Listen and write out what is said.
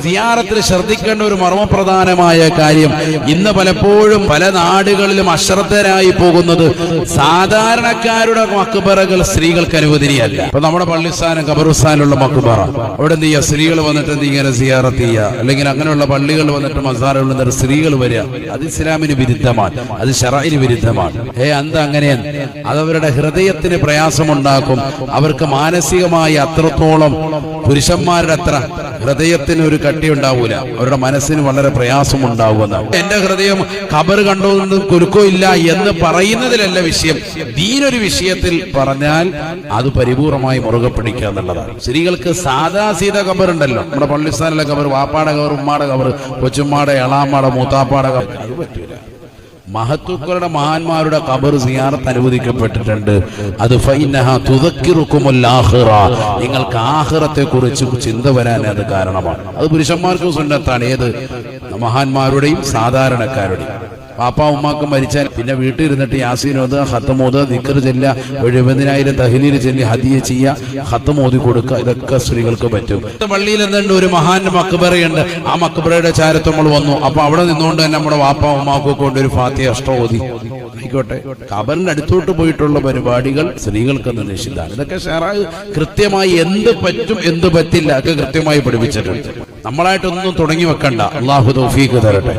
സിയാറത്തിൽ ശ്രദ്ധിക്കേണ്ട ഒരു മർമ്മപ്രധാനമായ കാര്യം, ഇന്ന് പലപ്പോഴും പല നാടുകളിലും അശ്രദ്ധരായി പോകുന്നത് സാധാരണക്കാരുടെ മക്ബറകൾ സ്ത്രീകൾക്ക് അനുവദനീയമല്ല. ഇപ്പൊ നമ്മുടെ പള്ളിസ്ഥാനം ഖബർസ്ഥാനിലുള്ള മക്ബറ, അവിടെ എന്ത് ചെയ്യുക, സ്ത്രീകൾ വന്നിട്ട് ഇങ്ങനെ സിയാറത്ത് ചെയ്യുക, അല്ലെങ്കിൽ അങ്ങനെയുള്ള പള്ളികൾ വന്നിട്ട് മസാറുകളിൽ നിന്ന് സ്ത്രീകൾ വരിക, അത് ഇസ്ലാമിന് വിരുദ്ധമാണ്, അത് ശറഇന് വിരുദ്ധമാണ്. എന്താ അങ്ങനെയാണ്? അതവരുടെ ഹൃദയത്തിന് പ്രയാസമുണ്ടാക്കും. അവർക്ക് മാനസികമായി അത്രത്തോളം പുരുഷന്മാരുടെ അത്ര ഹൃദയത്തിന് ഒരു കട്ടി ഉണ്ടാവൂല, അവരുടെ മനസ്സിന് വളരെ പ്രയാസമുണ്ടാവുന്ന. എന്റെ ഹൃദയം ഖബർ കണ്ടോന്നും കുലുക്കമില്ല എന്ന് പറയുന്നതിലല്ല വിഷയം. ദീനൊരു വിഷയത്തിൽ പറഞ്ഞാൽ അത് പരിപൂർണമായി മുറുകെ പിടിക്കുക എന്നുള്ളതാണ്. സ്ത്രീകൾക്ക് സാദാ സീത ഖബർ ഉണ്ടല്ലോ, നമ്മുടെ പള്ളിസ്ഥാനിലെ ഖബർ, വാപ്പാടെ ഖബർ, ഉമ്മാടെ ഖബർ, കൊച്ചുമ്മാടെ, എളാമ്മാടെ, മൂത്താപ്പാടെ ഖബർ, അത് പറ്റൂല. മഹത്തുക്കളുടെ മഹാന്മാരുടെ ഖബർ സിയാറത്ത് അനുവദിക്കപ്പെട്ടിട്ടുണ്ട്. അത് ഫഇന്നഹാ തുദക്കിറുകുമുൽ ആഖിറ, നിങ്ങൾക്ക് ആഖിറത്തെ കുറിച്ച് ചിന്ത വരാൻ അത് കാരണമാണ്. അത് പുരുഷന്മാർക്ക് സുന്നത്താണ്, ഏത് മഹാന്മാരുടെയും സാധാരണക്കാരുടെയും. പാപ്പ ഉമ്മാക്ക് മരിച്ചാൽ പിന്നെ വീട്ടിൽ ഇരുന്നിട്ട് യാസീൻ ഓതുക, ഖത്തം ഓതുക, ദിക്ർ ചെല്ലുക, 70,000 തഹ്ലീൽ ചൊല്ലി ഹദിയ ചെയ്യുക, ഖത്തം ഓതി കൊടുക്കുക, ഇതൊക്കെ സ്ത്രീകൾക്ക് പറ്റും. പള്ളിയിൽ എന്തുണ്ട്, ഒരു മഹാന്റെ മക്ബറയുണ്ട്, ആ മക്ബറയുടെ ചാരത്ത് നമ്മൾ വന്നു. അപ്പൊ അവിടെ നിന്നുകൊണ്ട് തന്നെ നമ്മുടെ വാപ്പ ഉമ്മാക്കൊക്കെ കൊണ്ട് ഒരു ഫാത്തിഹ അഷ്ടം ഓതി ആയിക്കോട്ടെ. ഖബറിന്റെ അടുത്തോട്ട് പോയിട്ടുള്ള പരിപാടികൾ സ്ത്രീകൾക്കൊന്ന് നിഷിദ്ധാണ്. ഇതൊക്കെ ഷറഅ് കൃത്യമായി എന്ത് പറ്റും എന്ത് പറ്റില്ല ഒക്കെ കൃത്യമായി പഠിപ്പിച്ചിട്ടുണ്ട്. നമ്മളായിട്ടൊന്നും തുടങ്ങി വെക്കണ്ട. അല്ലാഹു തൗഫീഖ് തരട്ടെ.